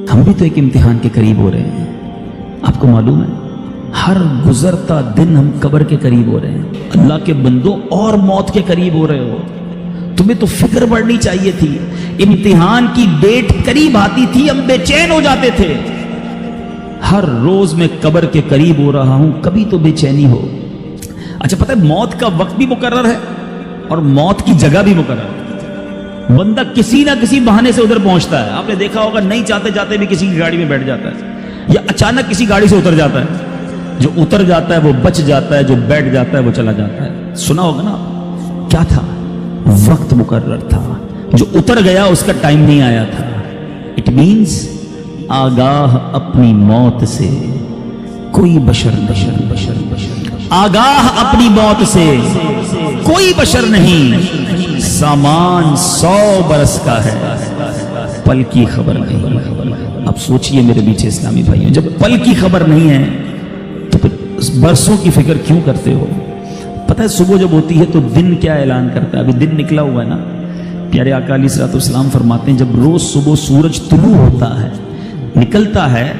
ہم بھی تو ایک امتحان کے قریب ہو رہے ہیں. آپ کو معلوم ہے ہر گزرتا دن ہم قبر کے قریب ہو رہے ہیں. اللہ کے بندوں اور موت کے قریب ہو رہے ہو. تمہیں تو فکر بڑھنی چاہیے تھی. امتحان کی ڈیٹ قریب آتی تھی ہم بے چین ہو جاتے تھے. ہر روز میں قبر کے قریب ہو رہا ہوں, کبھی تو بے چینی ہو. اچھا پتہ ہے موت کا وقت بھی مقرر ہے اور موت کی جگہ بھی مقرر ہے. بندہ کسی نہ کسی بہانے سے ادھر پہنچتا ہے. آپ نے دیکھا ہوگا نہیں چاہتے جاتے بھی کسی کی گاڑی میں بیٹھ جاتا ہے یا اچانک کسی گاڑی سے اتر جاتا ہے. جو اتر جاتا ہے وہ بچ جاتا ہے, جو بیٹھ جاتا ہے وہ چلا جاتا ہے. سنا ہوگا نا کیا تھا, وقت مقرر تھا. جو اتر گیا اس کا ٹائم نہیں آیا تھا. اٹ مینز آگاہ اپنی موت سے کوئی بشر آگاہ اپنی موت سے کوئی بشر نہیں. سامان 100 برس کا ہے, پل کی خبر نہیں. اب سوچئے میرے بیچے اسلامی بھائیوں, جب پل کی خبر نہیں ہے تو پھر برسوں کی فکر کیوں کرتے ہو؟ پتہ ہے صبح جب ہوتی ہے تو دن کیا اعلان کرتا ہے؟ ابھی دن نکلا ہوا ہے نا. پیارے آقا علیہ الصلوۃ والسلام فرماتے ہیں جب روز صبح سورج طلوع ہوتا ہے, نکلتا ہے,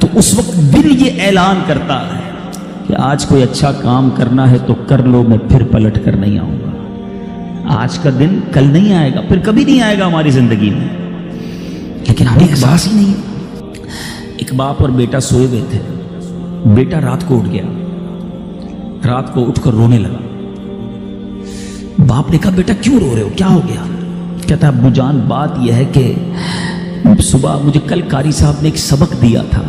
تو اس وقت دن یہ اعلان کرتا ہے کہ آج کوئی اچھا کام کرنا ہے تو کر لو, میں پھر پلٹ کر نہیں آؤں گا. آج کا دن کل نہیں آئے گا, پھر کبھی نہیں آئے گا ہماری زندگی میں. لیکن ہمیں احساس ہی نہیں ہے. ایک باپ اور بیٹا سوئے ہوئے تھے. بیٹا رات کو اٹھ گیا, رات کو اٹھ کر رونے لگا. باپ نے کہا بیٹا کیوں رو رہے ہو, کیا ہو گیا؟ کہتا ابو جان بات یہ ہے کہ صبح مجھے کل قاری صاحب نے ایک سبق دیا تھا,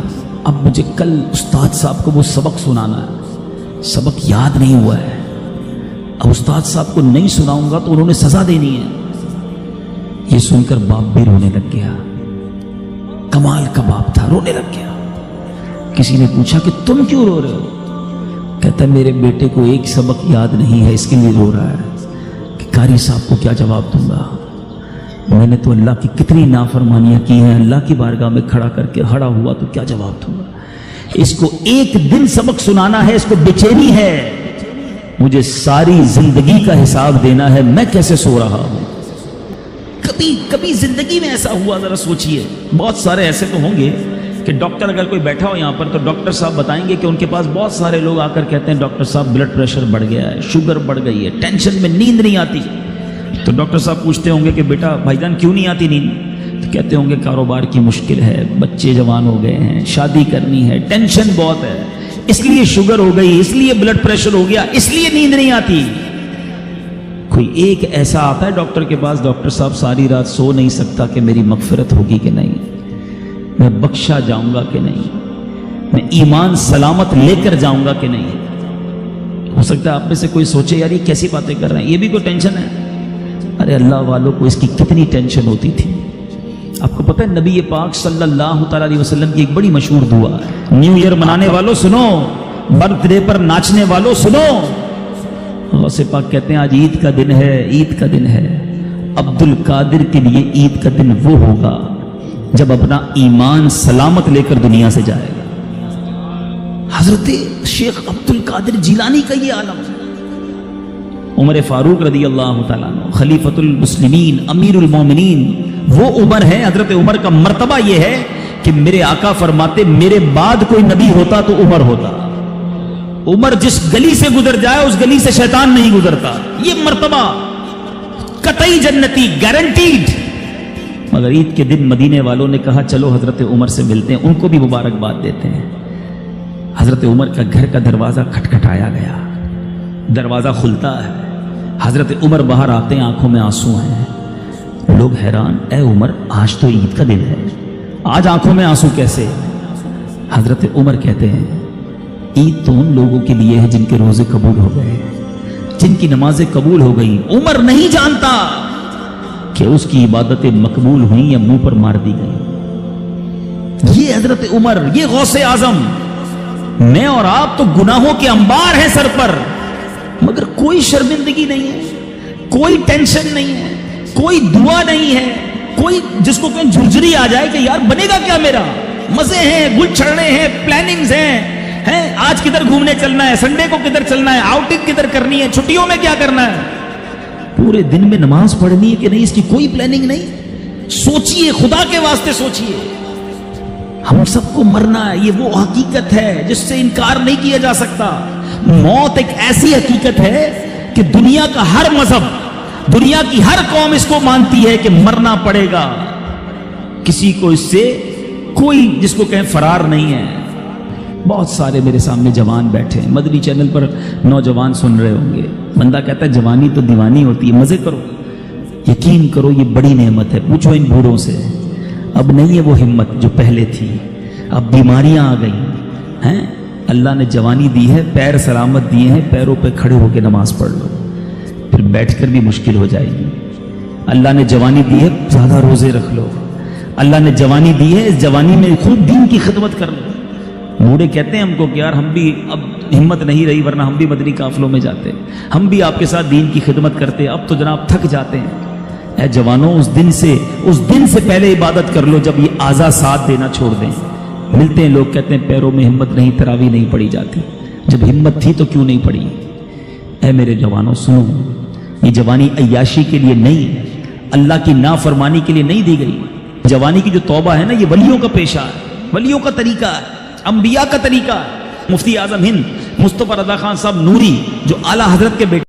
اب مجھے کل استاد صاحب کو وہ سبق سنانا ہے. سبق یاد نہیں ہوا ہے, اب استاد صاحب کو نہیں سناؤں گا تو انہوں نے سزا دینی ہے. یہ سن کر باپ بھی رونے لگ گیا. کمال کا باپ تھا, رونے لگ گیا. کسی نے پوچھا کہ تم کیوں رو رہے ہو؟ کہتا ہے میرے بیٹے کو ایک سبق یاد نہیں ہے, اس کے لیے رو رہا ہے کہ قاری صاحب کو کیا جواب دوں گا. میں نے تو اللہ کی کتنی نافرمانیاں کی ہیں, اللہ کی بارگاہ میں کھڑا کر کے ہڑا ہوا تو کیا جواب دوں گا. اس کو ایک دن سبق سنانا ہے, اس کو بے چینی ہے. مجھے ساری زندگی کا حساب دینا ہے, میں کیسے سو رہا ہوں. کبھی زندگی میں ایسا ہوا؟ ذرا سوچئے. بہت سارے ایسے تو ہوں گے کہ ڈاکٹر اگر کوئی بیٹھا ہو یہاں پر تو ڈاکٹر صاحب بتائیں گے کہ ان کے پاس بہت سارے لوگ آ کر کہتے ہیں ڈاکٹر صاحب بلڈ پریشر بڑھ گیا ہے, شوگر بڑھ گئی ہے, ٹینشن میں نیند نہیں آتی. تو ڈاکٹر صاحب پوچھتے ہوں گے کہ بیٹا بھائی جان کیوں نہیں آتی نیند؟ تو کہتے ہوں گے کاروبار کی مشکل ہے, بچے جوان ہو گئے ہیں, شادی کرنی ہے, ٹینشن بہت ہے, اس لیے شوگر ہو گئی, اس لیے بلڈ پریشر ہو گیا, اس لیے نیند نہیں آتی. کوئی ایک ایسا آتا ہے ڈاکٹر کے پاس, ڈاکٹر صاحب ساری رات سو نہیں سکتا کہ میری مغفرت ہوگی کہ نہیں, میں بخشا جاؤں گا کہ نہیں, میں ایمان سلامت لے کر جاؤں گا کہ نہیں. ہو سکتا ہے آپ میں سے کوئی سوچے یار یہ کیسی باتیں کر رہے ہیں, یہ بھی کوئی ٹینشن ہے. ارے اللہ والوں کو اس کی کتنی ٹینشن ہوتی تھی. آپ کو پتہ ہے نبی پاک صلی اللہ تعالی علیہ وسلم کی ایک بڑی مشہور دعا ہے. نیو ایئر منانے والوں سنو, برتھ ڈے پر ناچنے والوں سنو. غوث پاک کہتے ہیں آج عید کا دن ہے, عید کا دن ہے. عبد القادر کے لیے عید کا دن وہ ہوگا جب اپنا ایمان سلامت لے کر دنیا سے جائے گا. حضرت شیخ عبد القادر جیلانی کا یہ عالم. عمر فاروق رضی اللہ تعالیٰ عنہ خلیفۃ المسلمین امیر المومنین, وہ عمر ہے. حضرت عمر کا مرتبہ یہ ہے کہ میرے آقا فرماتے میرے بعد کوئی نبی ہوتا تو عمر ہوتا. عمر جس گلی سے گزر جائے اس گلی سے شیطان نہیں گزرتا. یہ مرتبہ قطعی جنتی, گارنٹیڈ. مگر عید کے دن مدینے والوں نے کہا چلو حضرت عمر سے ملتے ہیں, ان کو بھی مبارکباد دیتے ہیں. حضرت عمر کا گھر کا دروازہ کھٹکھٹایا گیا, دروازہ کھلتا ہے, حضرت عمر باہر آتے ہیں, آنکھوں میں آنسو ہیں. لوگ حیران, اے عمر آج تو عید کا دن ہے, آج آنکھوں میں آنسو کیسے؟ حضرت عمر کہتے ہیں عید تو ان لوگوں کے لیے ہے جن کے روزے قبول ہو گئے, جن کی نمازیں قبول ہو گئی. عمر نہیں جانتا کہ اس کی عبادتیں مقبول ہوئیں یا منہ پر مار دی گئی. یہ حضرت عمر, یہ غوث اعظم. میں اور آپ تو گناہوں کے انبار ہیں سر پر, مگر کوئی شرمندگی نہیں ہے, کوئی ٹینشن نہیں ہے, کوئی دعا نہیں ہے, کوئی جس کو کہیں جھرجھری آ جائے کہ یار بنے گا کیا میرا. مزے ہیں, گل چھڑنے ہیں, پلاننگز ہیں, آج کدھر گھومنے چلنا ہے, سنڈے کو کدھر چلنا ہے, آؤٹنگ کدھر کرنی ہے, چھٹیوں میں کیا کرنا ہے. پورے دن میں نماز پڑھنی ہے کہ نہیں, اس کی کوئی پلاننگ نہیں. سوچئے, خدا کے واسطے سوچئے. ہم سب کو مرنا ہے، یہ وہ حقیقت ہے جس سے انکار نہیں کیا جا سکتا۔ موت ایک ایسی حقیقت ہے کہ دنیا کا ہر مذہب، دنیا کی ہر قوم اس کو مانتی ہے کہ مرنا پڑے گا، کسی کو اس سے کوئی جس کو کہیں فرار نہیں ہے۔ بہت سارے میرے سامنے جوان بیٹھے ہیں، مدنی چینل پر نوجوان سن رہے ہوں گے، بندہ کہتا ہے جوانی تو دیوانی ہوتی ہے، مزے کرو، یقین کرو یہ بڑی نعمت ہے۔ پوچھو ان بوڑھوں سے، اب نہیں ہے وہ ہمت جو پہلے تھی، اب بیماریاں آ گئی ہیں۔ اللہ نے جوانی دی ہے، پیر سلامت دیے ہیں، پیروں پہ کھڑے ہو کے نماز پڑھ لو، پھر بیٹھ کر بھی مشکل ہو جائے گی۔ اللہ نے جوانی دی ہے، زیادہ روزے رکھ لو۔ اللہ نے جوانی دی ہے، اس جوانی میں خوب دین کی خدمت کر لو۔ بوڑھے کہتے ہیں ہم کو کہ یار ہم بھی اب ہمت نہیں رہی، ورنہ ہم بھی مدنی قافلوں میں جاتے، ہم بھی آپ کے ساتھ دین کی خدمت کرتے، اب تو جناب تھک جاتے ہیں۔ اے جوانوں، اس دن سے پہلے عبادت کر لو جب یہ اعضاء ساتھ دینا چھوڑ دیں۔ ملتے ہیں لوگ کہتے ہیں پیروں میں ہمت نہیں، تراویح نہیں پڑی جاتی، جب ہمت تھی تو کیوں نہیں پڑی؟ اے میرے جوانوں سنو، یہ جوانی عیاشی کے لیے نہیں، اللہ کی نافرمانی کے لیے نہیں دی گئی۔ جوانی کی جو توبہ ہے نا، یہ ولیوں کا پیشہ ہے، ولیوں کا طریقہ ہے، انبیاء کا طریقہ ہے۔ مفتی اعظم ہند مصطفی رضا خان صاحب نوری جو اعلیٰ حضرت کے بیٹے